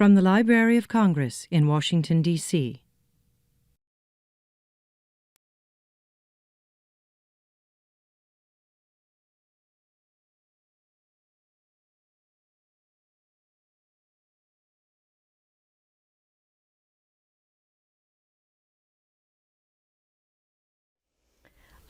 From the Library of Congress in Washington, D.C.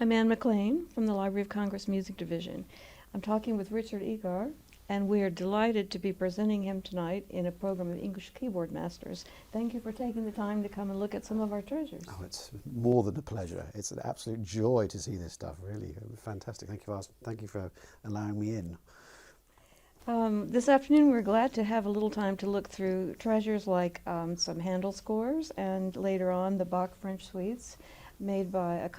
I'm Anne McLean from the Library of Congress Music Division. I'm talking with Richard Egarr, and we are delighted to be presenting him tonight in a program of English Keyboard Masters. Thank you for taking the time to come and look at some of our treasures. Oh, it's more than a pleasure. It's an absolute joy to see this stuff, really. Fantastic. Thank you for allowing me in. This afternoon we're glad to have a little time to look through treasures like some Handel scores and later on the Bach French suites made by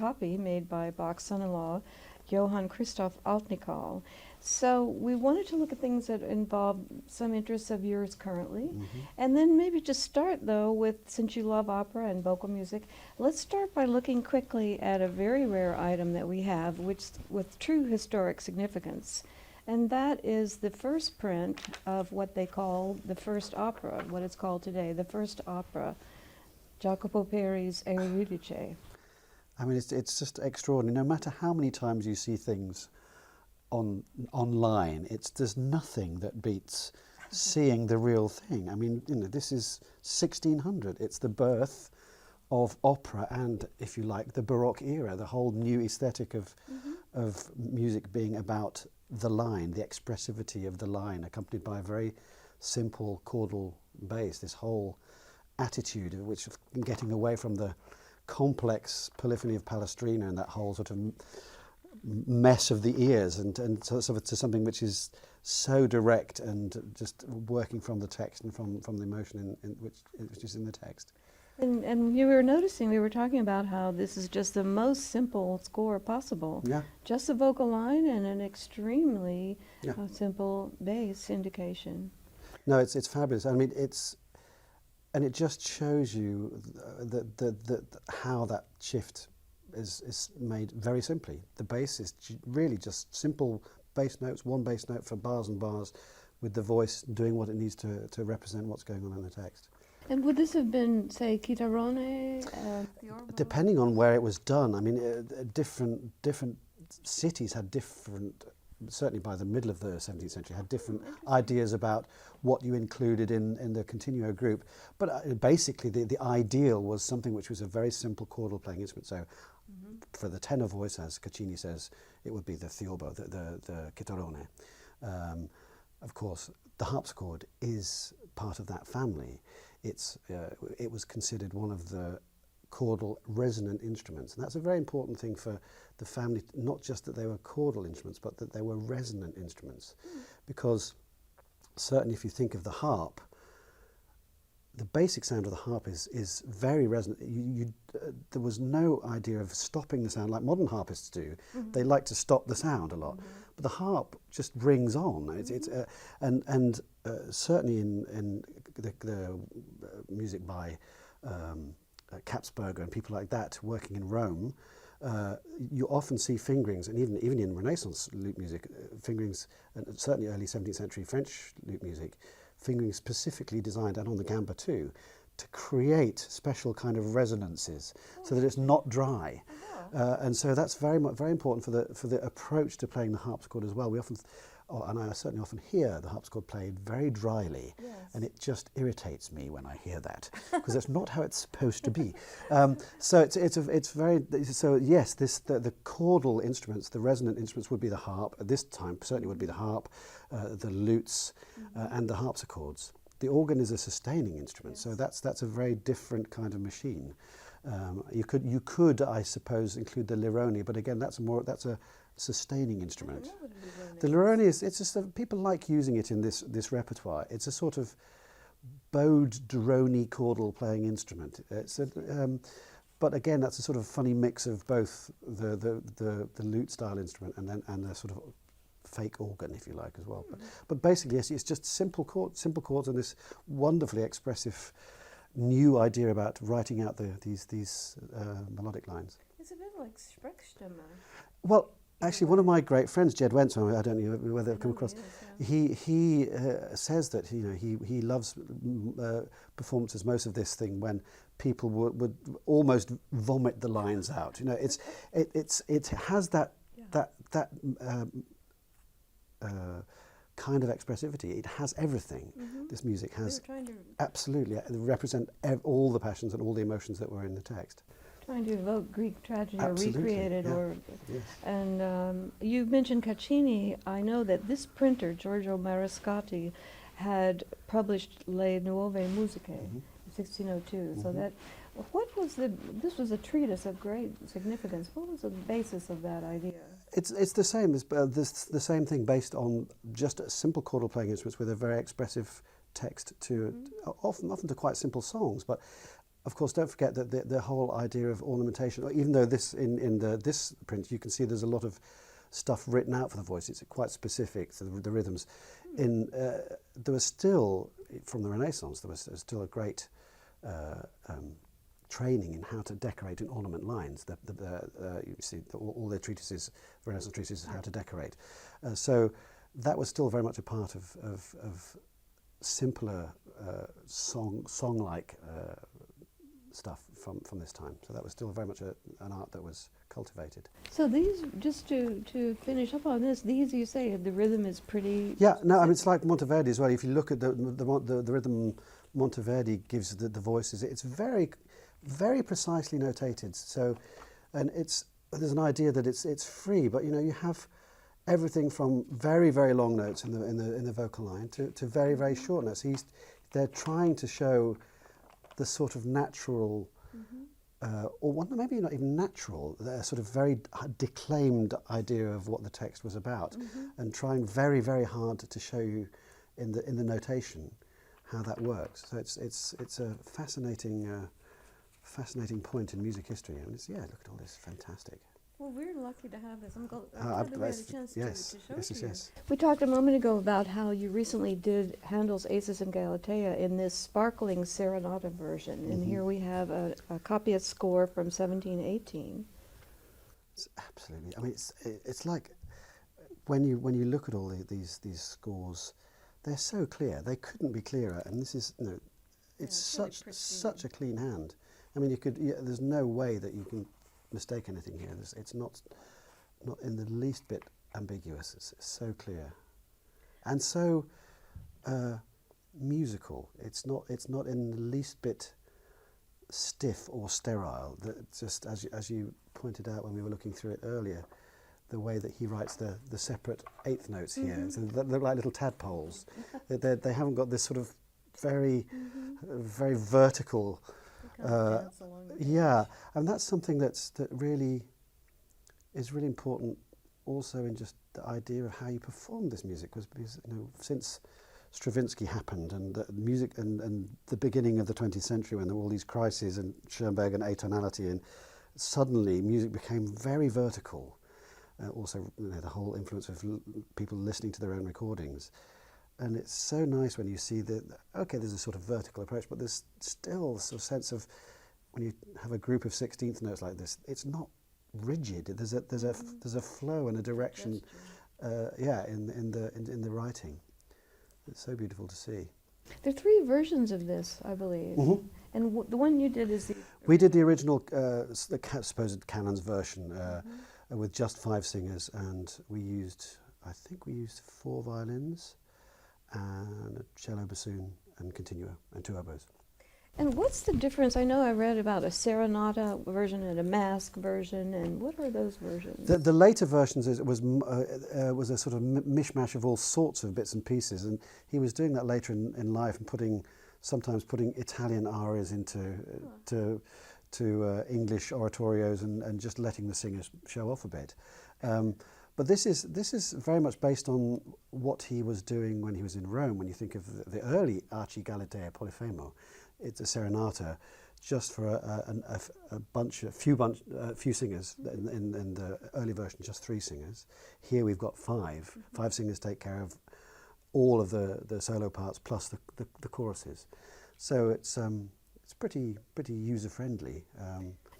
Bach's son-in-law, Johann Christoph Altnikol. So we wanted to look at things that involve some interests of yours currently. And then maybe just start though with, since you love opera and vocal music, let's start by looking quickly at a very rare item that we have with true historic significance. And that is the first print of what they call the first opera, what it's called today, the first opera, Jacopo Peri's Euridice. I mean, it's just extraordinary. No matter how many times you see things online, there's nothing that beats seeing the real thing. I mean, this is 1600. It's the birth of opera and, if you like, the Baroque era, the whole new aesthetic of music being about the line, the expressivity of the line, accompanied by a very simple chordal bass, this whole attitude of getting away from the complex polyphony of Palestrina and that whole sort of mess of the ears and sort of to something which is so direct and just working from the text and from the emotion which is in the text. And you were noticing, we were talking about how this is just the most simple score possible. Yeah. Just a vocal line and an extremely simple bass indication. No, it's fabulous. I mean, and it just shows you how that shift is made very simply. The bass is really just simple bass notes, one bass note for bars and bars, with the voice doing what it needs to represent what's going on in the text. And would this have been, say, chitarrone? Depending on where it was done. I mean, different cities had different, certainly by the middle of the 17th century, had different ideas about what you included in the continuo group. But basically, the ideal was something which was a very simple chordal playing instrument. So for the tenor voice, as Caccini says, it would be the theorbo, the chitarrone. Of course, the harpsichord is part of that family. It was considered one of the chordal resonant instruments, and that's a very important thing for the family, not just that they were chordal instruments, but that they were resonant instruments. Because certainly if you think of the harp, the basic sound of the harp is very resonant. There was no idea of stopping the sound like modern harpists do. They like to stop the sound a lot, but the harp just rings on. And certainly in the music by Kapsberger and people like that working in Rome, you often see fingerings, and even in Renaissance lute music, fingerings, and certainly early 17th century French lute music, fingerings specifically designed, and on the gamba too, to create special kind of resonances so that it's not dry. And so that's very important for the approach to playing the harpsichord as well. We often, and I certainly often hear the harpsichord played very dryly, and it just irritates me when I hear that, because that's not how it's supposed to be. So it's very, so yes, the chordal instruments, the resonant instruments would be the harp. At this time, certainly would be the harp, the lutes, and the harpsichords. The organ is a sustaining instrument, so that's a very different kind of machine. You could, I suppose, include the lirone, but again, that's a sustaining instrument. The lirone it's just that people like using it in this repertoire. It's a sort of bowed drony chordal playing instrument. But again, that's a sort of funny mix of both the lute style instrument and a sort of fake organ, if you like, as well. But basically, yes, it's just simple chords and this wonderfully expressive new idea about writing out these melodic lines. It's a bit like Sprechstimme. Well, Actually, one of my great friends, Jed Wentzman, I don't know whether I've come across, Yes, he says that he loves performances, most of this thing, when people would almost vomit the lines out. You know, it has that kind of expressivity. It has everything. This music has absolutely represent all the passions and all the emotions that were in the text. Trying to evoke Greek tragedy Absolutely, or recreate it, yeah. Yes. and you mentioned Caccini. I know that this printer, Giorgio Mariscotti, had published Le Nuove Musiche in 1602. So that, this was a treatise of great significance. What was the basis of that idea? It's the same as the same thing, based on just a simple chordal playing instruments with a very expressive text to often to quite simple songs, but. Of course, don't forget that the whole idea of ornamentation, even though this in this print you can see there's a lot of stuff written out for the voice. It's quite specific to the rhythms. There was still, from the Renaissance, there was still a great training in how to decorate and ornament lines. You see all their treatises, Renaissance treatises, how to decorate. So that was still very much a part of simpler song-like stuff from this time. So that was still very much an art that was cultivated. So these, just to finish up on this, these, you say the rhythm is pretty... Yeah, no, I mean, it's like Monteverdi as well. If you look at the rhythm Monteverdi gives the voices, it's very, very precisely notated. So, and there's an idea that it's free, but you have everything from very, very long notes in the vocal line to very, very short notes. They're trying to show the sort of natural, or maybe not even natural, the sort of very declaimed idea of what the text was about, and trying very, very hard to show you in the notation how that works. So it's a fascinating point in music history, and look at all this, fantastic. Well, we're lucky to have this. I'm glad that we had a chance to show it to you. Yes. We talked a moment ago about how you recently did Handel's Acis and Galatea in this sparkling serenata version, and here we have a copyist score from 1718. It's absolutely. I mean, it's like when you look at all these scores, they're so clear. They couldn't be clearer, and this is it's such a clean hand. I mean, there's no way that you can mistake anything here. It's not in the least bit ambiguous. It's so clear, and so musical. It's not in the least bit stiff or sterile. Just as you pointed out when we were looking through it earlier, the way that he writes the separate eighth notes here, so they look like little tadpoles. They haven't got this sort of very very vertical. Yeah, and that's something that really is really important also in just the idea of how you perform this music, because since Stravinsky happened and the music and the beginning of the 20th century, when there were all these crises and Schoenberg and atonality, and suddenly music became very vertical. Also, the whole influence of people listening to their own recordings. And it's so nice when you see that, okay, there's a sort of vertical approach, but there's still a sort of sense of, when you have a group of 16th notes like this, it's not rigid. There's a flow and a direction, in the writing. It's so beautiful to see. There are 3 versions of this, I believe, and the one you did is the... We did the original, supposed canons version with just 5 singers, and I think we used 4 violins, and a cello, bassoon, and continuo, and 2 oboes. And what's the difference? I know I read about a serenata version and a mask version, and what are those versions? The later versions was a sort of mishmash of all sorts of bits and pieces, and he was doing that later in life, and sometimes putting Italian arias into English oratorios, and just letting the singers show off a bit. But this is very much based on what he was doing when he was in Rome. When you think of the early Arci Galatea Polifemo, it's a serenata just for a few singers. In the early version, just 3 singers. Here we've got 5. 5 singers take care of all of the solo parts plus the choruses. So it's pretty user friendly.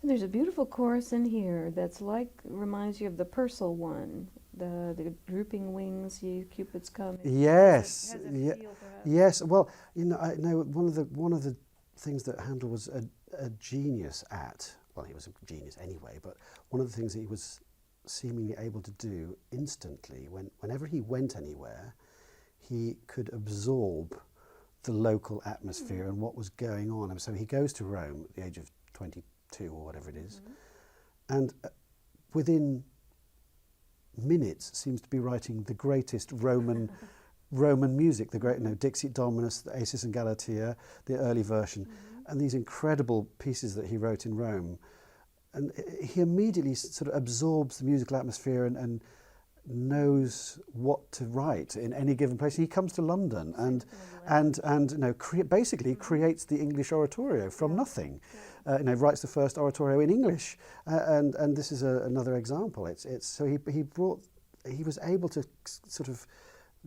And there's a beautiful chorus in here that's reminds you of the Purcell one, the drooping wings, ye Cupid's coming. Yes, Has a feel, perhaps. yes. Well, you know, I know one of the things that Handel was a genius at. Well, he was a genius anyway, but one of the things that he was seemingly able to do instantly, whenever he went anywhere, he could absorb the local atmosphere and what was going on. And so he goes to Rome at the age of 22 or whatever it is, and within minutes seems to be writing the greatest Roman music, the great, you know, Dixit Dominus, the Acis and Galatea, the early version, and these incredible pieces that he wrote in Rome. And he immediately sort of absorbs the musical atmosphere and knows what to write in any given place. He comes to London and you know, basically creates the English oratorio from nothing. You know, writes the first oratorio in English, and this is another example. It's so he was able to sort of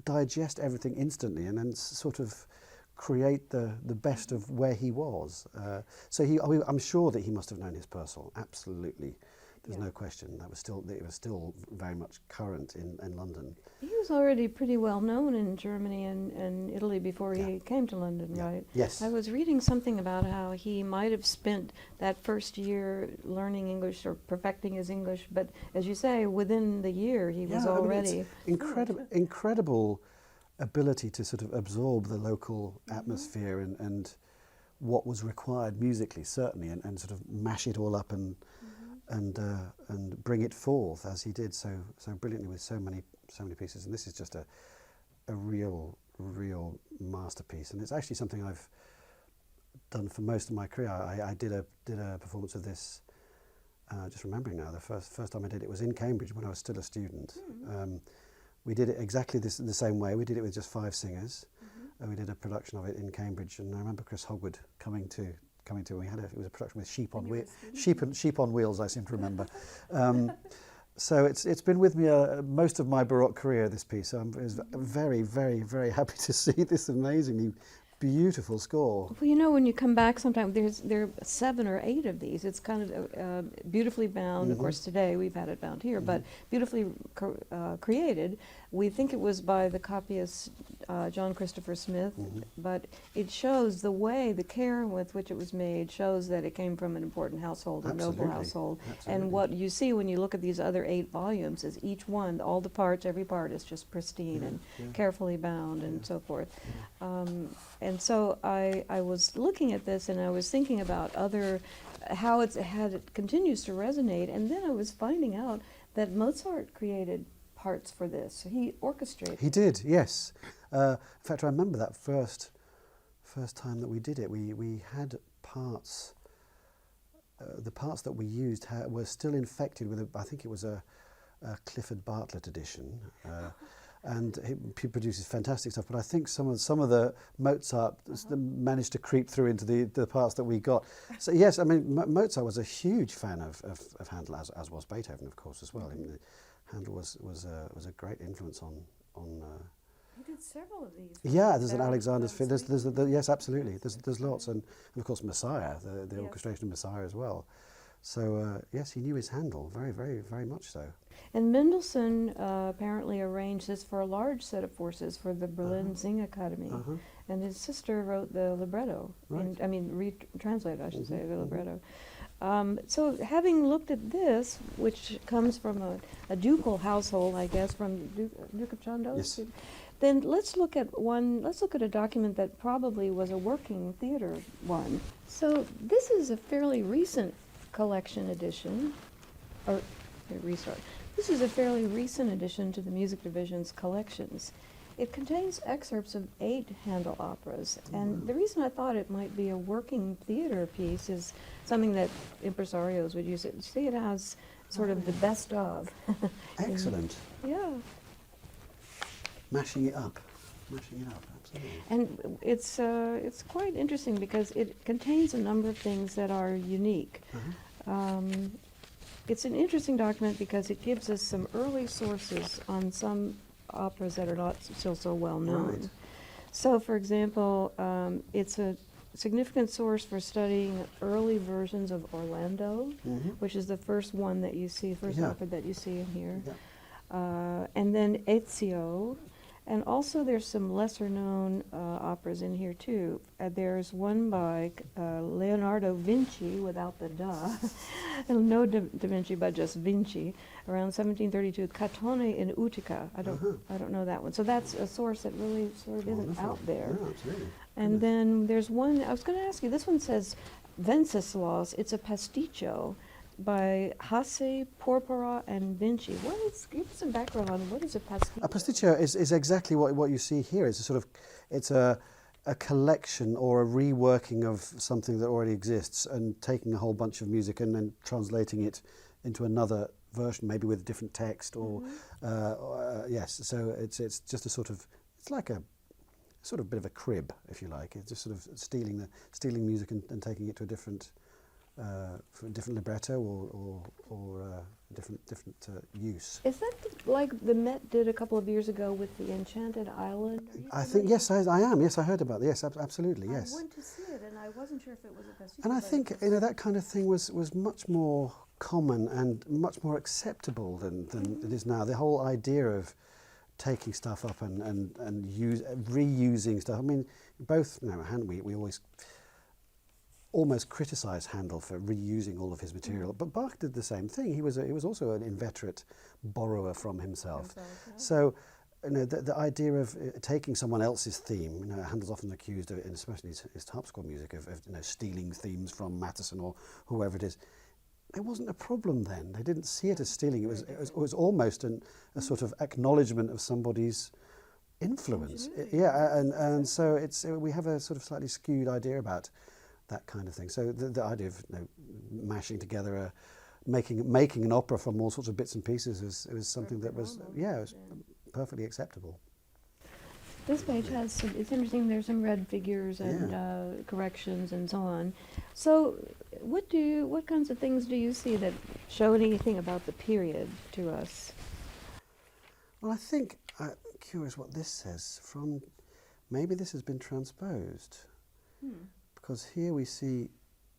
digest everything instantly and then sort of create the best of where he was. I'm sure that he must have known his Purcell. Absolutely, there's no question. It was still very much current in London. He was already pretty well known in Germany and Italy before he came to London, right? Yes. I was reading something about how he might have spent that first year learning English or perfecting his English, but as you say, within the year he was already... Incredible ability to sort of absorb the local atmosphere and what was required musically, certainly, and sort of mash it all up and bring it forth as he did so brilliantly with so many pieces. And this is just a real masterpiece, and it's actually something I've done for most of my career. I did a performance of this. Just remembering now, the first time I did it was in Cambridge when I was still a student. We did it exactly the same way. We did it with just 5 singers. And we did a production of it in Cambridge, and I remember Chris Hogwood coming to. It was a production with sheep on wheels. I seem to remember. So it's been with me most of my Baroque career, this piece. So I was very, very, very happy to see this amazingly beautiful score. Well, you know, when you come back sometime, there are 7 or 8 of these. It's kind of beautifully bound. Of course, today we've had it bound here, but beautifully created. We think it was by the copyist John Christopher Smith, but it shows the care with which it was made shows that it came from an important household, a noble household. And what you see when you look at these other 8 volumes is each one, all the parts, every part is just pristine and carefully bound and so forth. And so I was looking at this and I was thinking about how it continues to resonate, and then I was finding out that Mozart created parts for this. He orchestrated. He did, yes. In fact, I remember that first time that we did it. We had parts. The parts that we used were still infected with I think it was a Clifford Bartlett edition. And he produces fantastic stuff, but I think some of the Mozart managed to creep through into the parts that we got. So yes, I mean Mozart was a huge fan of Handel, as was Beethoven, of course, as well. I mean, Handel was a great influence on. He did several of these. Yeah, there's an Alexander's Fifth. Yes, absolutely. There's lots, and of course Messiah, the orchestration of Messiah as well. So yes, he knew his Handel very, very, very much so. And Mendelssohn apparently arranged this for a large set of forces for the Berlin Singakademie, and his sister wrote the libretto. Right. Retranslated, I should say, the libretto. So having looked at this, which comes from a ducal household, I guess, from Duke of Chandos. Yes. Then let's look at a document that probably was a working theater one. So this is a fairly recent collection edition, This is a fairly recent addition to the music division's collections. It contains excerpts of 8 Handel operas, and the reason I thought it might be a working theater piece is something that impresarios would use. It. See, it has sort of the best of. Excellent. Yeah. Mashing it up, absolutely. And it's quite interesting because it contains a number of things that are unique. It's an interesting document because it gives us some early sources on some operas that are not still so well known. Right. So, for example, it's significant source for studying early versions of Orlando, which is the first one that you see, first opera that you see in here. And then Ezio. And also there's some lesser known operas in here too. There's one by Leonardo Vinci, without the da, no da Vinci, but just Vinci, around 1732, Catone in Utica. I don't know that one. So that's a source that really sort of isn't out there. Yeah, absolutely. And then there's one, I was going to ask you, this one says Wenceslaus, it's a pasticcio by Hasse, Porpora, and Vinci. Give us some background on what is a pasticcio? A pasticcio is exactly what you see here. It's a sort of, it's a collection or a reworking of something that already exists and taking a whole bunch of music and then translating it into another version, maybe with a different text or, yes, so it's just a sort of, it's like a sort of bit of a crib, if you like. It's just sort of stealing music and taking it to a different for a different libretto or different use. Is that like the Met did a couple of years ago with the Enchanted Island? I think, yes, I am. Yes, I heard about it. Yes, absolutely, yes. I went to see it and I wasn't sure if it was a pasticcio. And I think, you know, that kind of thing was much more common and much more acceptable than it is now. The whole idea of taking stuff up and reusing stuff. I mean, both, you know, we always almost criticise Handel for reusing all of his material, but Bach did the same thing. He was also an inveterate borrower from himself. So, you know, the idea of taking someone else's theme, you know, Handel's often accused of, especially his harpsichord music, of you know, stealing themes from Mattheson or whoever it is. It wasn't a problem then. They didn't see it as stealing. It was almost a sort of acknowledgement of somebody's influence. Yeah, and so we have a sort of slightly skewed idea about that kind of thing. So the idea of, you know, mashing together, making an opera from all sorts of bits and pieces was something that was, it was perfectly acceptable. This page has some, it's interesting, there's some red figures and corrections and so on. So what kinds of things do you see that show anything about the period to us? Well, I think, I'm curious what this says from, maybe this has been transposed. Because here we see,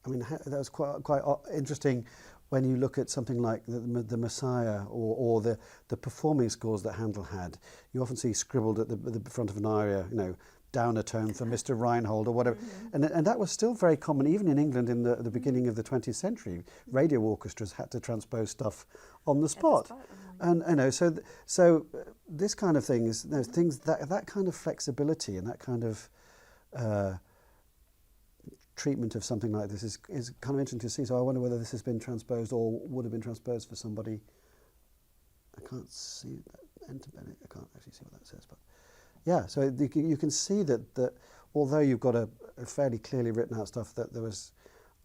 I mean, that was quite interesting when you look at something like the Messiah or the performing scores that Handel had. You often see scribbled at the front of an aria, you know, down a tone for Mr. Reinhold or whatever. And that was still very common, even in England in the beginning of the 20th century. Radio orchestras had to transpose stuff on the spot. And you know, so this kind of thing is, you know, things that kind of flexibility and that kind of treatment of something like this is kind of interesting to see. So I wonder whether this has been transposed or would have been transposed for somebody. I can't see that. I can't actually see what that says, but yeah. So you can see that although you've got a fairly clearly written out stuff, that there was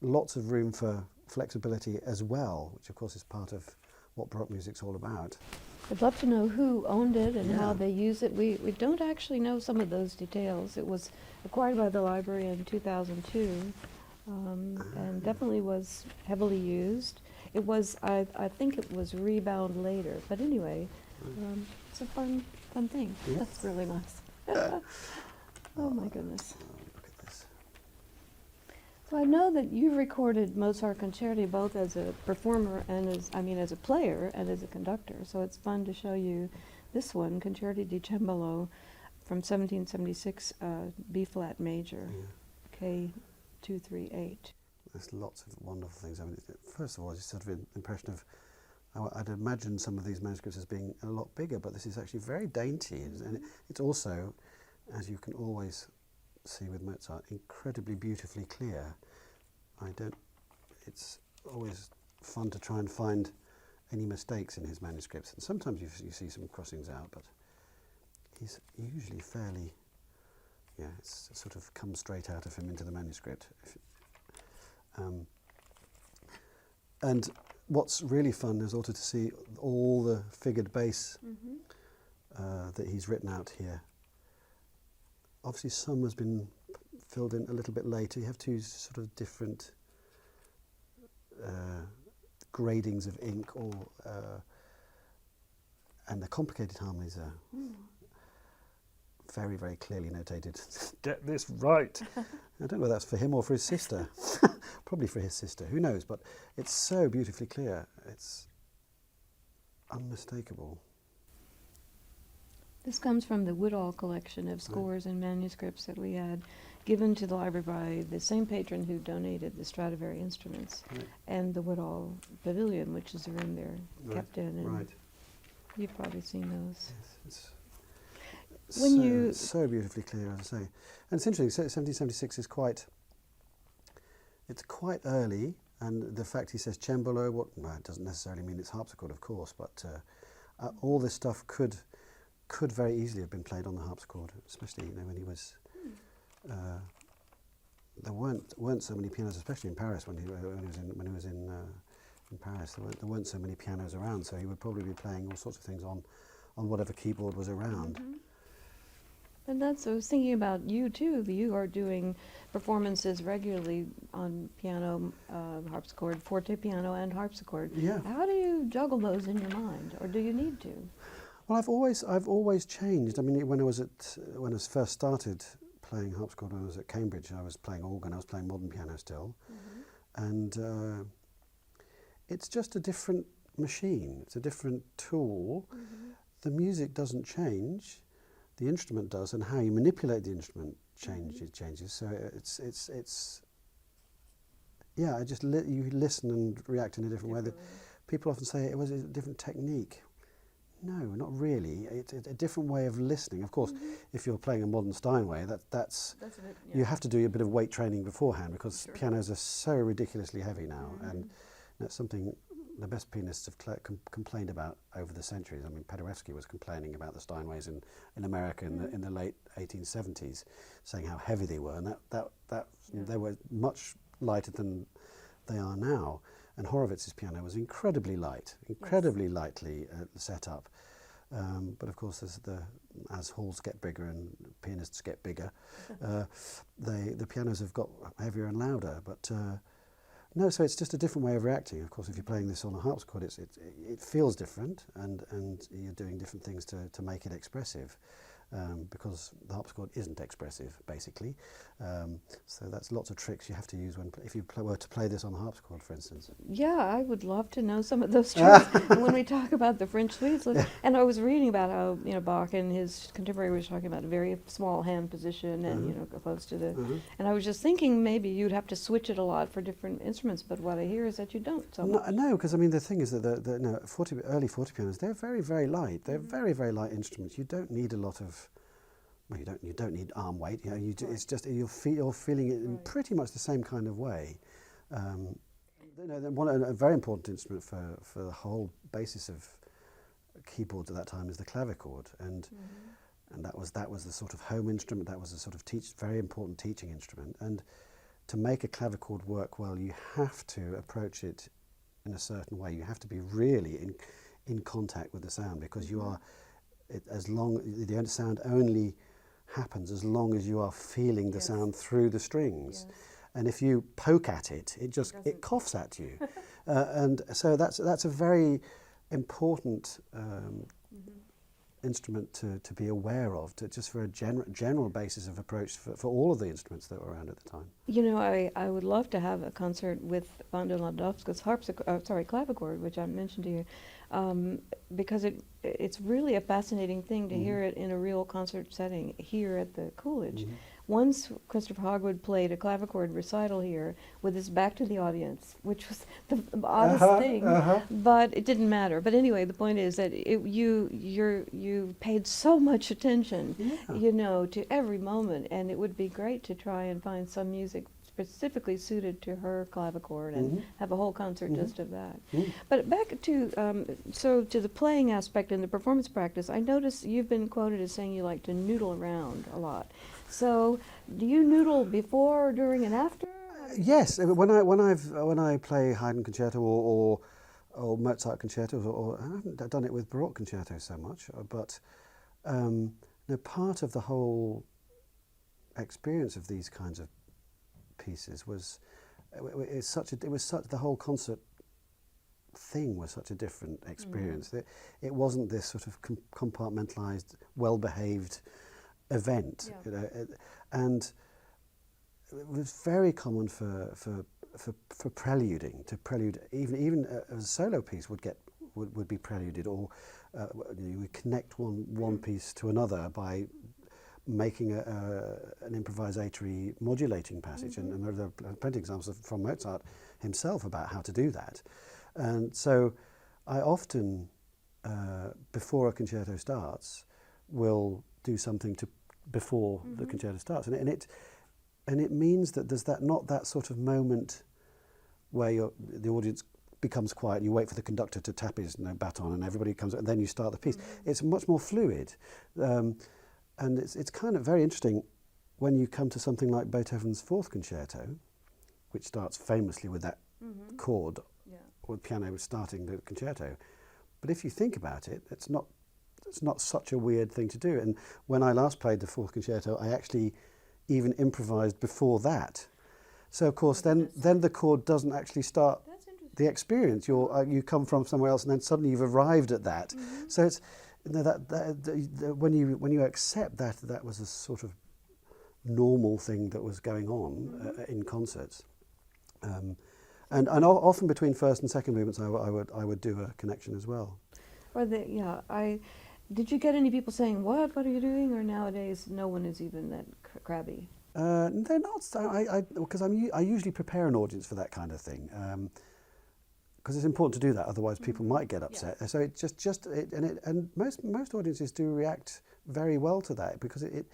lots of room for flexibility as well, which of course is part of what Baroque music's all about. I'd love to know who owned it and how they use it. We don't actually know some of those details. It was acquired by the library in 2002 and definitely was heavily used. It was, I think it was rebound later, but anyway, it's a fun thing. Yes. That's really nice. Oh my goodness. Look at this. So I know that you recorded Mozart Concerti both as a performer and as a player and as a conductor. So it's fun to show you this one, Concerti di Cembalo, from 1776, B flat major, K238. There's lots of wonderful things. I mean, first of all, it's sort of an impression of, I'd imagine some of these manuscripts as being a lot bigger, but this is actually very dainty, and it's also, as you can always see with Mozart, incredibly beautifully clear. It's always fun to try and find any mistakes in his manuscripts, and sometimes you see some crossings out, but he's usually fairly, it's sort of come straight out of him into the manuscript. And what's really fun is also to see all the figured bass that he's written out here. Obviously some has been filled in a little bit later. You have two sort of different gradings of ink, and the complicated harmonies are very, very clearly notated, get this right. I don't know whether that's for him or for his sister. Probably for his sister, who knows, but it's so beautifully clear. It's unmistakable. This comes from the Whittall Collection of scores and manuscripts that we had given to the library by the same patron who donated the Stradivari instruments and the Whittall Pavilion, which is a room there kept in. And you've probably seen those. Yes, When so beautifully clear, as I say. And it's interesting, 1776 is it's quite early, and the fact he says cembalo, well, it doesn't necessarily mean it's harpsichord, of course, but all this stuff could very easily have been played on the harpsichord, especially when he was. There weren't so many pianos, especially in Paris when he was in Paris. There weren't so many pianos around, so he would probably be playing all sorts of things on whatever keyboard was around. Mm-hmm. And I was thinking about you too. You are doing performances regularly on piano, harpsichord, forte piano, and harpsichord. Yeah. How do you juggle those in your mind, or do you need to? Well, I've always changed. I mean, when I first started playing harpsichord, when I was at Cambridge, I was playing organ. I was playing modern piano still, and it's just a different machine. It's a different tool. The music doesn't change. The instrument does, and how you manipulate the instrument changes. So it's yeah. You listen and react in a different way. People often say it was a different technique. No, not really. It's a different way of listening. Of course, if you're playing a modern Steinway, that's a bit, you have to do a bit of weight training beforehand, because pianos are so ridiculously heavy now, and that's something the best pianists have complained about over the centuries. I mean, Paderewski was complaining about the Steinways in America in the late 1870s, saying how heavy they were, and that they were much lighter than they are now. And Horowitz's piano was incredibly light, incredibly lightly set up. But of course, as halls get bigger and pianists get bigger, the pianos have got heavier and louder. But no, so it's just a different way of reacting. Of course, if you're playing this on a harpsichord, it feels different, and you're doing different things to make it expressive. Because the harpsichord isn't expressive, basically. So that's lots of tricks you have to use if you were to play this on the harpsichord, for instance. Yeah, I would love to know some of those tricks. And when we talk about the French suites, and I was reading about how Bach and his contemporary was talking about a very small hand position, and close to the. And I was just thinking maybe you'd have to switch it a lot for different instruments. But what I hear is that you don't. So no, because I mean the thing is that early forte pianos, they're very, very light. They're very, very light instruments. You don't need a lot of. Well, you don't need arm weight. It's just you're feeling it in pretty much the same kind of way. A very important instrument for the whole basis of keyboards at that time is the clavichord, and that was the sort of home instrument. That was a sort of very important teaching instrument. And to make a clavichord work well, you have to approach it in a certain way. You have to be really in contact with the sound, because you are the sound only happens as long as you are feeling the sound through the strings. And if you poke at it, it coughs at you. And so that's a very important instrument to be aware of, just for a general basis of approach for all of the instruments that were around at the time. I would love to have a concert with von der Landowska's clavichord, which I mentioned to you, because it's really a fascinating thing to hear it in a real concert setting here at the Coolidge. Once Christopher Hogwood played a clavichord recital here with his back to the audience, which was the oddest thing, but it didn't matter. But anyway, the point is that you paid so much attention, to every moment, and it would be great to try and find some music specifically suited to her clavichord and have a whole concert just of that. But back to to the playing aspect and the performance practice, I notice you've been quoted as saying you like to noodle around a lot. So do you noodle before, during, and after? Yes, when I play Haydn concerto or Mozart concertos, or I haven't done it with Baroque concertos so much, but part of the whole experience of these kinds of pieces was the whole concert thing was such a different experience. It wasn't this sort of compartmentalized, well-behaved event, Yeah. you know, and it was very common for preluding, to prelude. Even a solo piece would be preluded, or you would connect one piece to another by making an improvisatory modulating passage, and there are plenty of examples from Mozart himself about how to do that. And so I often, before a concerto starts, will do something before the concerto starts, and it means that there's not that sort of moment where the audience becomes quiet and you wait for the conductor to tap his baton and everybody comes, and then you start the piece. It's much more fluid, and it's kind of very interesting when you come to something like Beethoven's Fourth Concerto, which starts famously with that chord, or the piano starting the concerto. But if you think about it, it's not such a weird thing to do. And when I last played the Fourth Concerto, I actually even improvised before that. So of course, then the chord doesn't actually start the experience. You come from somewhere else, and then suddenly you've arrived at that. So it's when you accept that was a sort of normal thing that was going on in concerts, and often between first and second movements, I would do a connection as well. Or did you get any people saying, what are you doing? Or nowadays, no one is even that crabby? They're not, because I usually prepare an audience for that kind of thing, because it's important to do that. Otherwise, people might get upset. Yeah. So it most audiences do react very well to that, because it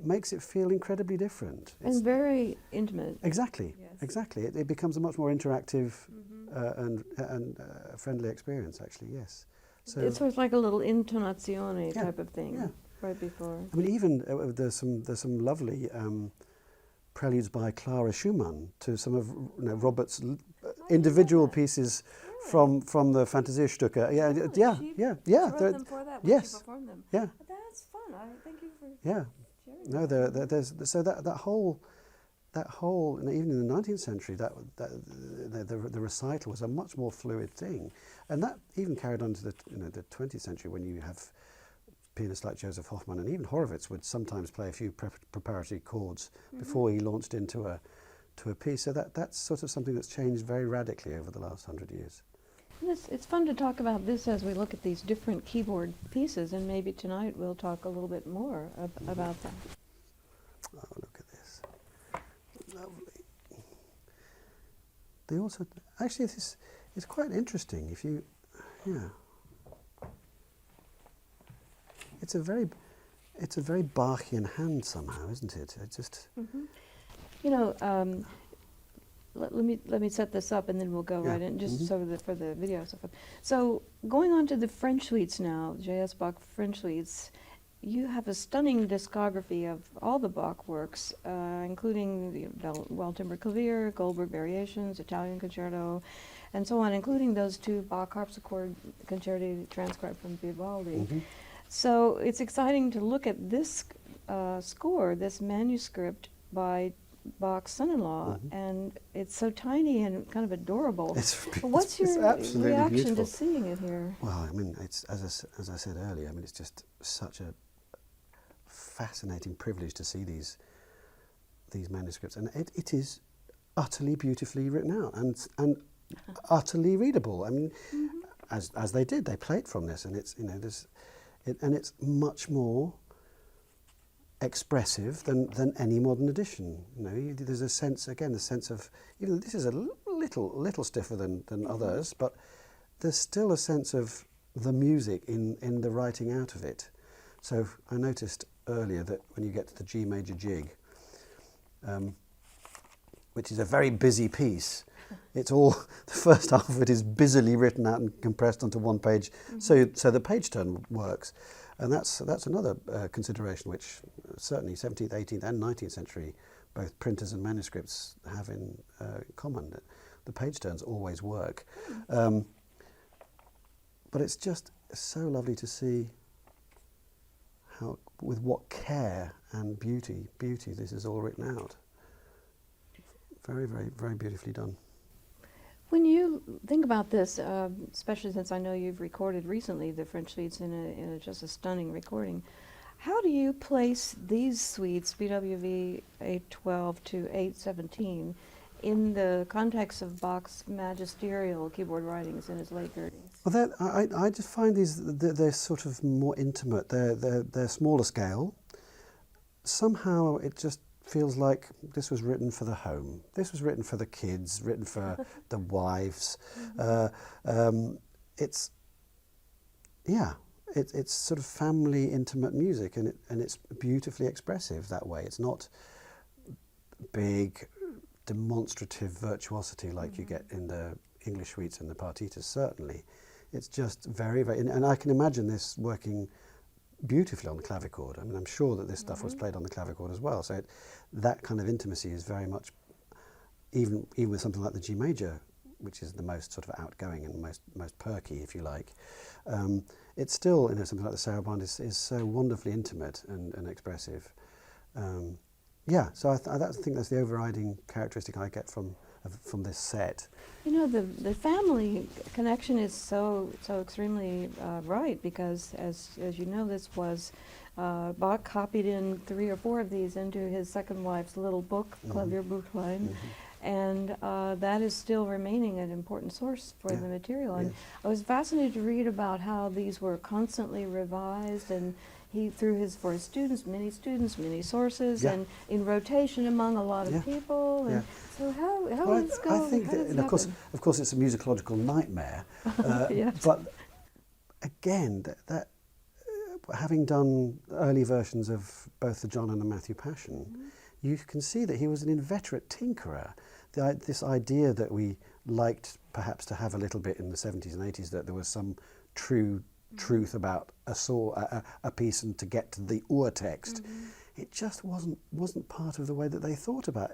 makes it feel incredibly different. And very intimate. Exactly, yes. Exactly. It becomes a much more interactive and friendly experience, actually. Yes. So it's sort of like a little intonazione type of thing. Yeah. Right before. I mean, even there's some lovely preludes by Clara Schumann to some of Robert's individual pieces from the Fantasiestücke. Yeah, Really? yeah, She yeah. wrote them for that when yes. she performed them. Yeah. That's fun. Thank you for Yeah. sharing No, that. there's so that whole even in the 19th century, the recital was a much more fluid thing, and that even carried on to the 20th century, when you have pianists like Joseph Hoffmann, and even Horowitz would sometimes play a few preparatory chords before he launched into a piece. So that's sort of something that's changed very radically over the last 100 years. It's fun to talk about this as we look at these different keyboard pieces, and maybe tonight we'll talk a little bit more about them. Oh, look at this. Lovely. They also, actually, this is quite interesting. It's a very Bachian hand somehow, isn't it? It just. Let me set this up, and then we'll go right in, just for the video stuff. So going on to the French suites now, J.S. Bach French suites. You have a stunning discography of all the Bach works, including the Well-Timbered Clavier, Goldberg Variations, Italian Concerto, and so on, including those two Bach harpsichord concerti transcribed from Vivaldi. So it's exciting to look at this score, this manuscript by Bach's son-in-law, and it's so tiny and kind of adorable. What's your reaction beautiful. to seeing it here? Well, I mean, it's as I said earlier. I mean, it's just such a fascinating privilege to see these manuscripts, and it is utterly beautifully written out and utterly readable. I mean, as they played from this, and it's it's much more expressive than any modern edition. There's a sense of, even this is a little stiffer than others, but there's still a sense of the music in the writing out of it. So I noticed earlier that when you get to the G major jig, which is a very busy piece, it's all, the first half of it is busily written out and compressed onto one page, so the page turn works. And that's another consideration which certainly 17th, 18th and 19th century, both printers and manuscripts have in common. The page turns always work. But it's just so lovely to see how, with what care and beauty this is all written out. Very, very, very beautifully done. When you think about this, especially since I know you've recorded recently the French suites in just a stunning recording, How do you place these suites, BWV 812 to 817, in the context of Bach's magisterial keyboard writings in his late 30s? Well, I just find they're sort of more intimate. They're smaller scale. Somehow it just feels like this was written for the home. This was written for the kids, written for the wives. It's sort of family intimate music, and it's beautifully expressive that way. It's not big, demonstrative virtuosity like you get in the English suites and the partitas, certainly. It's just very, very, and I can imagine this working beautifully on the clavichord. I mean, I'm sure that this stuff was played on the clavichord as well. So that kind of intimacy is very much, even with something like the G major, which is the most sort of outgoing and most perky, if you like. It's still, something like the saraband is so wonderfully intimate and expressive. So I think that's the overriding characteristic I get from this set. The family connection is so extremely right, because as you know, this was Bach copied in 3 or 4 of these into his second wife's little book, Klavierbuchlein. And that is still remaining an important source for the material. And I was fascinated to read about how these were constantly revised, and he, for his students, many sources, and in rotation among a lot of people. And so how did this go? I think that, of course, it's a musicological nightmare. But again, that having done early versions of both the John and the Matthew Passion, you can see that he was an inveterate tinkerer. This idea that we liked perhaps to have a little bit in the 70s and 80s, that there was some truth about a piece and to get to the urtext, it just wasn't part of the way that they thought about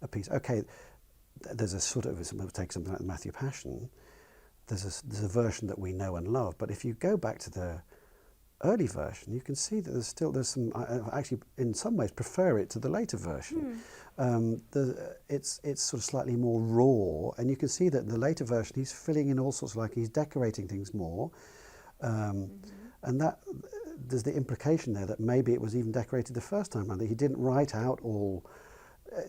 a piece. Okay, there's a sort of, we'll take something like the Matthew Passion, there's a version that we know and love, but if you go back to the early version, you can see that there's some. I actually, in some ways, prefer it to the later version. It's sort of slightly more raw, and you can see that in the later version he's filling in all sorts of, he's decorating things more, and that there's the implication there that maybe it was even decorated the first time around, that he didn't write out all.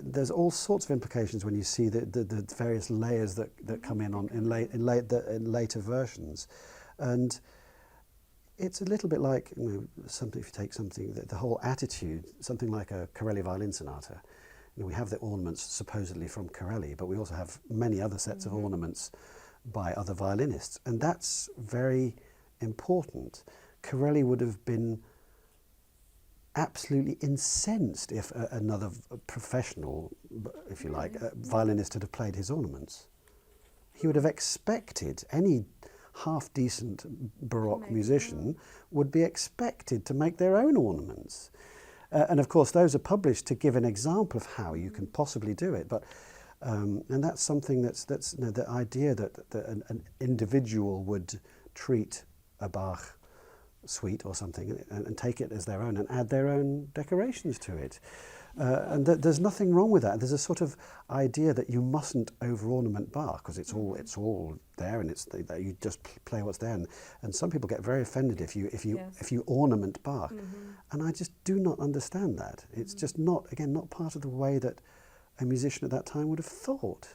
There's all sorts of implications when you see the various layers that come in later versions, and it's a little bit like, something. If you take something, the whole attitude, something like a Corelli violin sonata. We have the ornaments supposedly from Corelli, but we also have many other sets of ornaments by other violinists, and that's very important. Corelli would have been absolutely incensed if another professional, if you like, violinist had have played his ornaments. He would have expected any half-decent Baroque musician would be expected to make their own ornaments. And of course those are published to give an example of how you can possibly do it. But and that's something that's the idea that an individual would treat a Bach suite or something and take it as their own and add their own decorations to it. And there's nothing wrong with that. There's a sort of idea that you mustn't over-ornament Bach because it's all there, and it's that you just play what's there. And some people get very offended if you ornament Bach, and I just do not understand that. It's just not part of the way that a musician at that time would have thought.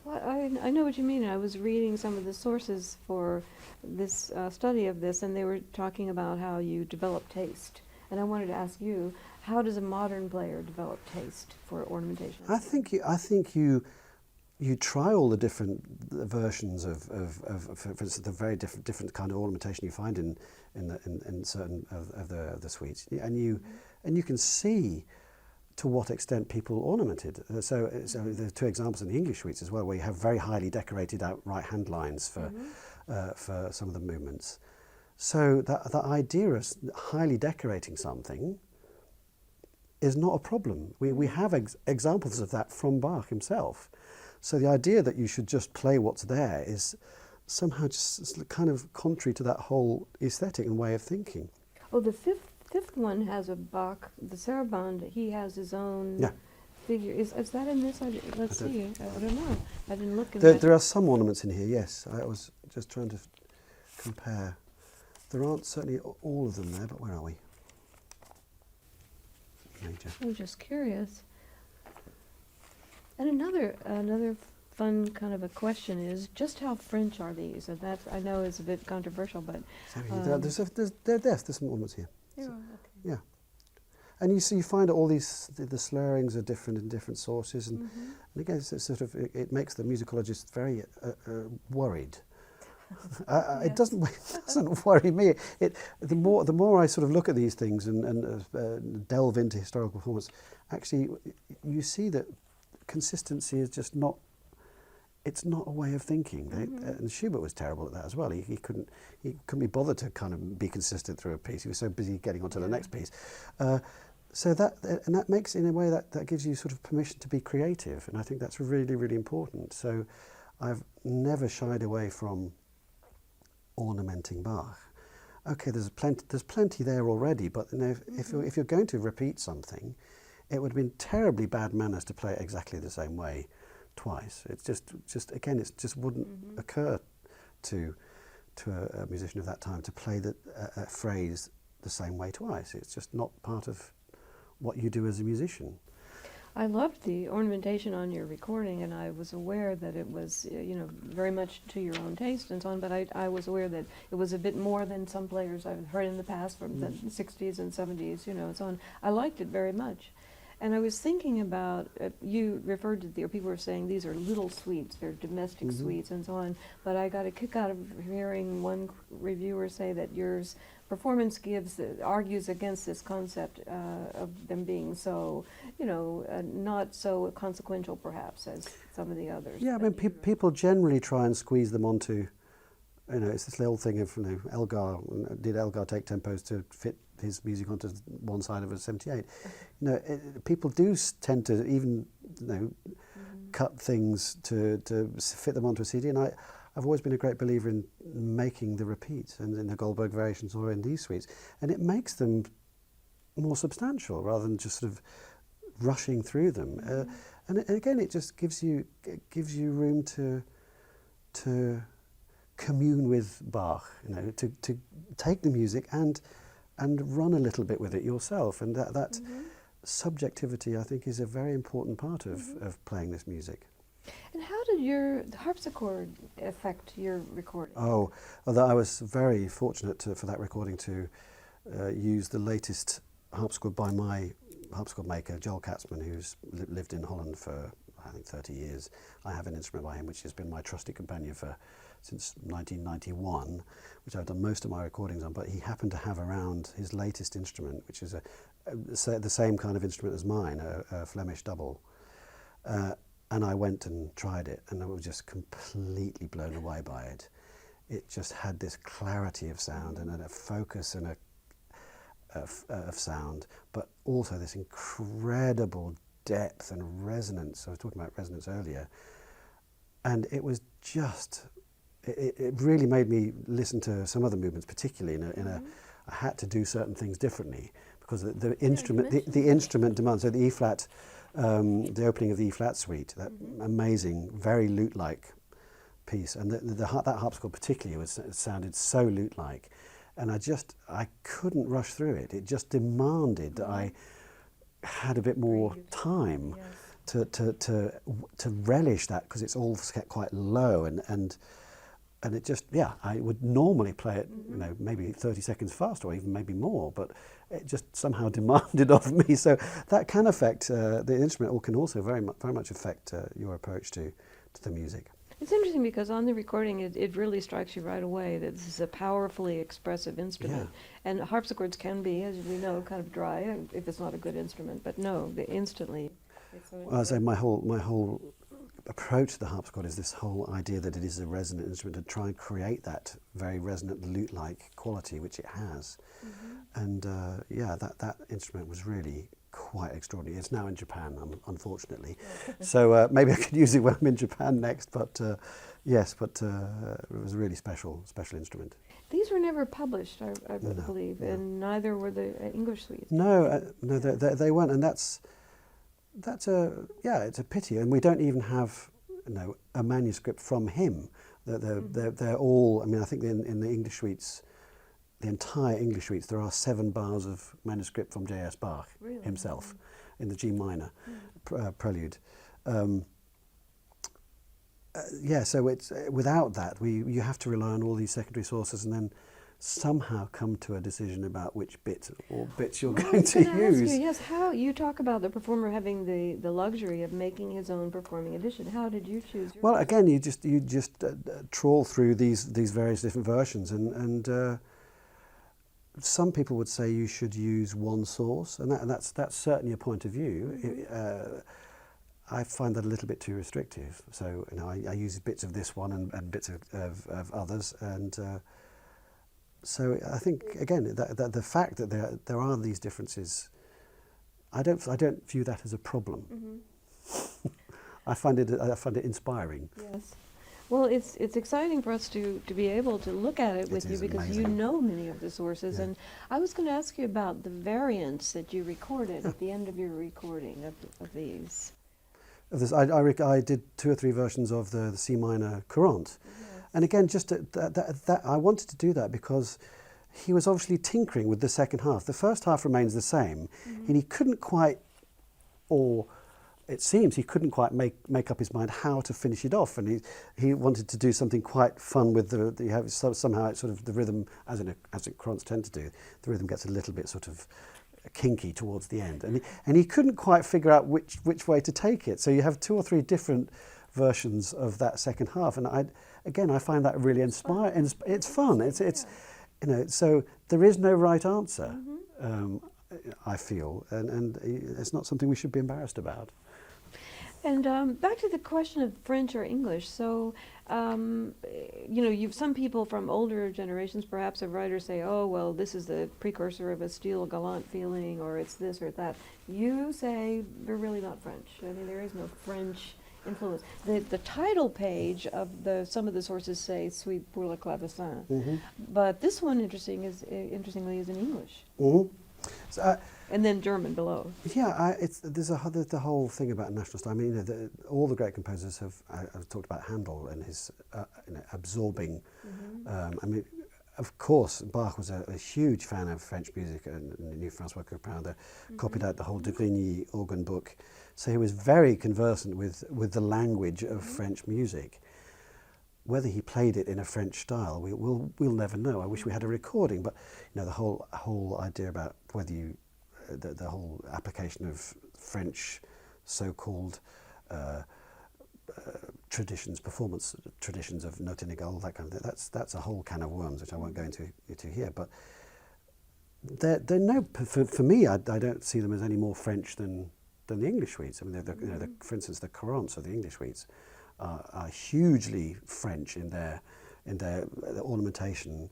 Well, I know what you mean. I was reading some of the sources for this study of this, and they were talking about how you develop taste. And I wanted to ask you, how does a modern player develop taste for ornamentation? I think you try all the different versions of for instance, the very different kind of ornamentation you find in certain of the suites, and you can see to what extent people ornamented. So there are 2 examples in the English suites as well, where you have very highly decorated right hand lines for some of the movements. So the idea of highly decorating something is not a problem. We have examples of that from Bach himself. So the idea that you should just play what's there is somehow just kind of contrary to that whole aesthetic and way of thinking. Oh, the fifth one has a Bach, the saraband. He has his own figure. Is that in this? Let's see. I don't know. I didn't look. There are some ornaments in here. Yes, I was just trying to compare. There aren't certainly all of them there, but where are we? major. I'm just curious. And another fun kind of a question is just how French are these? And that I know is a bit controversial, but There's some ornaments here. yeah, okay. Yeah. And you find all these, the slurrings are different in different sources, and again, it's sort of, it makes the musicologist very worried. It doesn't worry me. The more I sort of look at these things and delve into historical performance, actually, you see that consistency is just not. It's not a way of thinking. And Schubert was terrible at that as well. He couldn't be bothered to kind of be consistent through a piece. He was so busy getting onto the next piece. So that makes, in a way, that gives you sort of permission to be creative, and I think that's really, really important. So I've never shied away from ornamenting Bach. Okay, there's plenty there already, but you know, if you're going to repeat something, it would have been terribly bad manners to play it exactly the same way twice. It's just again, it just wouldn't occur to a musician of that time to play a phrase the same way twice. It's just not part of what you do as a musician. I loved the ornamentation on your recording, and I was aware that it was, very much to your own taste and so on, but I was aware that it was a bit more than some players I've heard in the past from the 60s and 70s, and so on. I liked it very much. And I was thinking about, you referred to or people were saying these are little suites, they're domestic suites and so on, but I got a kick out of hearing one reviewer say that yours performance argues against this concept of them being so, not so consequential perhaps as some of the others. Yeah, I mean, people generally try and squeeze them onto, it's this little thing of, Elgar, did Elgar take tempos to fit his music onto one side of a 78? People do tend to even, cut things to fit them onto a CD, and I've always been a great believer in making the repeats, and in the Goldberg variations or in these suites, and it makes them more substantial rather than just sort of rushing through them. And again, it just gives you room to commune with Bach, to take the music and run a little bit with it yourself, and that subjectivity, I think, is a very important part of playing this music. And how did the harpsichord affect your recording? Oh, although I was very fortunate for that recording to use the latest harpsichord by my harpsichord maker, Joel Katzman, who's lived in Holland for, I think, 30 years. I have an instrument by him which has been my trusty companion since 1991, which I've done most of my recordings on, but he happened to have around his latest instrument, which is the same kind of instrument as mine, a Flemish double. And I went and tried it, and I was just completely blown away by it. It just had this clarity of sound and a focus and of sound, but also this incredible depth and resonance. I was talking about resonance earlier, and it was just, it really made me listen to some other movements, particularly I had to do certain things differently because the instrument demands. So the E flat, the opening of the E flat suite, that amazing, very lute-like piece, and that harpsichord particularly sounded so lute-like, and I couldn't rush through it. It just demanded that I had a bit more time to relish that, because it's all kept quite low, and it just, I would normally play it, maybe 30 seconds fast or even maybe more, but it just somehow demanded of me. So that can affect the instrument, or can also very much affect your approach to the music. It's interesting because on the recording, it really strikes you right away that this is a powerfully expressive instrument. Yeah. And harpsichords can be, as we know, kind of dry if it's not a good instrument. But no, instantly. Well, I say my whole approach to the harpsichord is this whole idea that it is a resonant instrument, to try and create that very resonant lute-like quality, which it has. And that instrument was really quite extraordinary. It's now in Japan, unfortunately. So maybe I could use it when I'm in Japan next, but yes, but it was a really special instrument. These were never published, I believe, and neither were the English suites. No, they weren't, and that's it's a pity, and we don't even have a manuscript from him. They're all. I mean, I think in the English suites, the entire English suites, there are 7 bars of manuscript from J.S. Bach Really? himself in the G minor prelude. Yeah, so it's without that, you have to rely on all these secondary sources and then somehow come to a decision about which bit or bits you're going to use. Yes, how you talk about the performer having the luxury of making his own performing edition. How did you choose yours? Well, again, you just trawl through these various different versions, and some people would say you should use one source, and that's certainly a point of view. I find that a little bit too restrictive. So I use bits of this one and bits of others, and so I think again that the fact that there are these differences, I don't view that as a problem. I find it inspiring. Yes. Well, it's exciting for us to be able to look at it with you because you know many of the sources. And I was going to ask you about the variants that you recorded at the end of your recording of these. I did 2 or 3 versions of the C minor Courant. And again, just that I wanted to do that because he was obviously tinkering with the second half. The first half remains the same, and he couldn't quite, or it seems he couldn't quite make up his mind how to finish it off. And he wanted to do something quite fun with somehow it's sort of the rhythm, as Courants tend to do, the rhythm gets a little bit sort of kinky towards the end, and he couldn't quite figure out which way to take it. So you have 2 or 3 different versions of that second half, and I find that really inspiring. It's fun. It's so there is no right answer. I feel, and it's not something we should be embarrassed about. And back to the question of French or English. So, some people from older generations, perhaps of writers, say, "Oh, well, this is the precursor of a steel gallant feeling, or it's this or that." You say they're really not French. I mean, there is no French influence. The title page of some of the sources say "Suite pour le clavecin," but this one, interestingly, is in English. So, and then German below. Yeah, there's the whole thing about national style. I mean, all the great composers have talked about Handel and his absorbing. I mean, of course, Bach was a huge fan of French music, and knew François Couperin, copied out the whole de Grigny organ book. So he was very conversant with the language of French music. Whether he played it in a French style, we'll never know. I wish we had a recording, but the whole idea about whether you the whole application of French so-called traditions, performance traditions of note inégale, that kind of thing. That's a whole can of worms which I won't go into here. But they're no, for me, I don't see them as any more French than the English suites. I mean, for instance, the Courants of the English suites are hugely French in their ornamentation.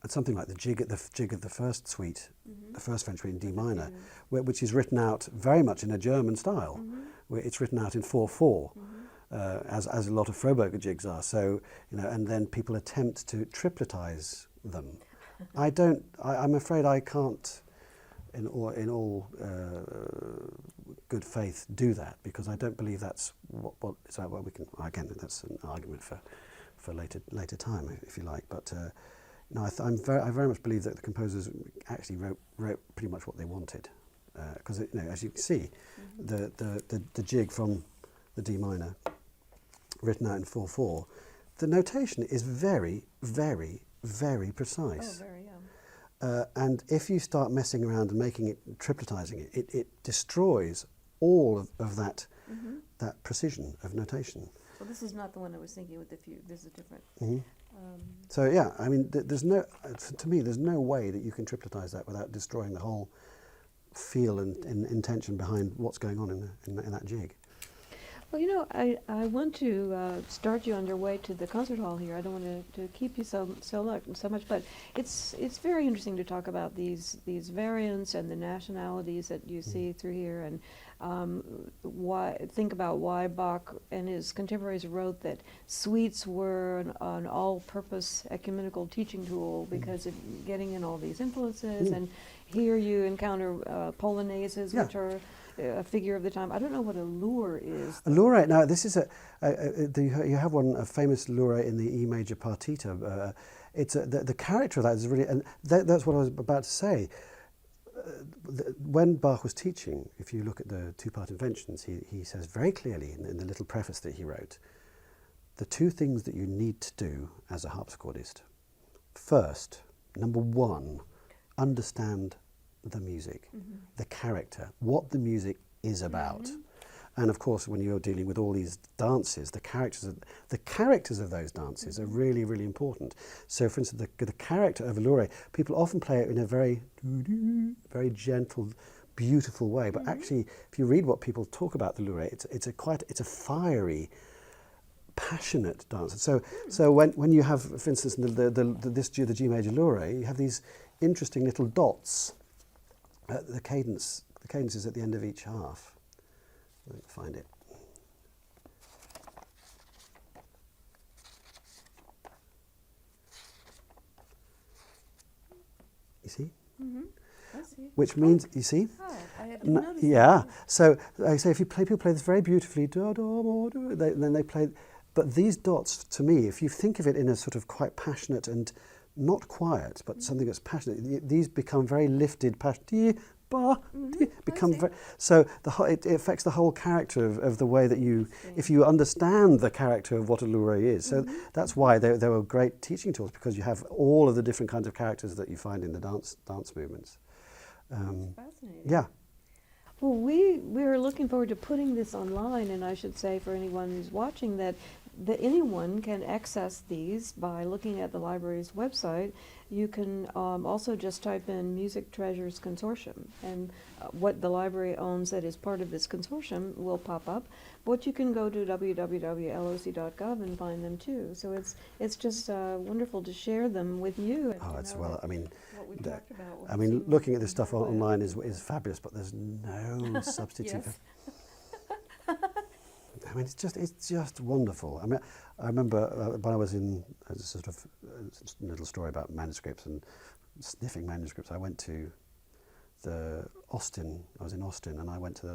Something like the jig of the first suite, the first French suite in D minor, which is written out very much in a German style, where it's written out in 4/4, as a lot of Froberger jigs are. So and then people attempt to tripletize them. I'm afraid I can't, in all good faith, do that, because I don't believe that's what we can. Again, that's an argument for later time, if you like, but. No, I very much believe that the composers actually wrote pretty much what they wanted, because as you can see, the jig from the D minor, written out in 4/4, the notation is very, very, very precise. Oh, very, yeah. And if you start messing around and tripletizing it it destroys all of that that precision of notation. Well, this is not the one I was thinking with the fugue. This is different. So yeah, I mean, to me, there's no way that you can tripletize that without destroying the whole feel and intention behind what's going on in that jig. Well, I want to start you on your way to the concert hall here. I don't want to keep you so much, but it's very interesting to talk about these variants and the nationalities that you see through here, and think about why Bach and his contemporaries wrote that suites were an all-purpose ecumenical teaching tool because of getting in all these influences. And here you encounter polonaises, which are a figure of the time. I don't know what a lure is. A laureate. Now, this is you have a famous laureate in the E major partita. The character of that is really, and that's what I was about to say. When Bach was teaching, if you look at the two-part inventions, he says very clearly in the little preface that he wrote, the two things that you need to do as a harpsichordist. First, number one, understand the music, the character, what the music is about. And of course, when you're dealing with all these dances, the characters of those dances are really, really important. So, for instance, the character of a laureate, people often play it in a very gentle, beautiful way. But actually, if you read what people talk about the laureate, it's a fiery, passionate dance. So when you have, for instance, the G major laureate, you have these interesting little dots. The cadence is at the end of each half. Let me find it. You see? I see. Which means, you see? Oh, I didn't notice yeah. So I say, if people play this very beautifully, then they play. But these dots, to me, if you think of it in a sort of quite passionate and not quiet, but something that's passionate, these become very lifted, passionate. Become very, so it affects the whole character of the way that you, if you understand the character of what a laureate is. So that's why they were great teaching tools, because you have all of the different kinds of characters that you find in the dance movements. Fascinating. Yeah. Well, we're looking forward to putting this online, and I should say for anyone who's watching that anyone can access these by looking at the library's website. You can also just type in Music Treasures Consortium, and what the library owns that is part of this consortium will pop up. But you can go to www.loc.gov and find them too. So it's just wonderful to share them with you. And Oh, it's well. I mean, what we talked about. I mean, looking at this stuff online is fabulous, but there's no substitute. Yes. I mean, it's just wonderful. I mean, I remember when I was in a sort of little story about manuscripts and sniffing manuscripts. I went to Austin. I was in Austin, and I went to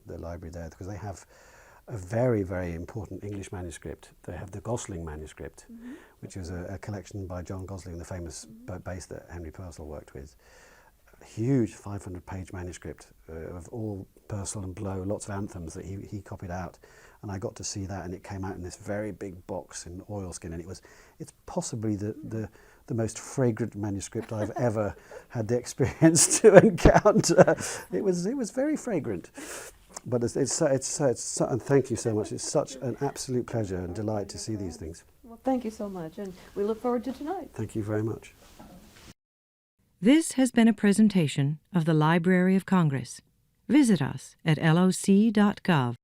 the library there because they have a very, very important English manuscript. They have the Gosling manuscript, which is a collection by John Gosling, the famous bass that Henry Purcell worked with. A huge 500-page manuscript of all Purcell and Blow, lots of anthems that he copied out. And I got to see that, and it came out in this very big box in oilskin, and it's possibly the most fragrant manuscript I've ever had the experience to encounter. It was very fragrant. But and thank you so much. It's such an absolute pleasure and delight to see these things. Well, thank you so much, and we look forward to tonight. Thank you very much. This has been a presentation of the Library of Congress. Visit us at loc.gov.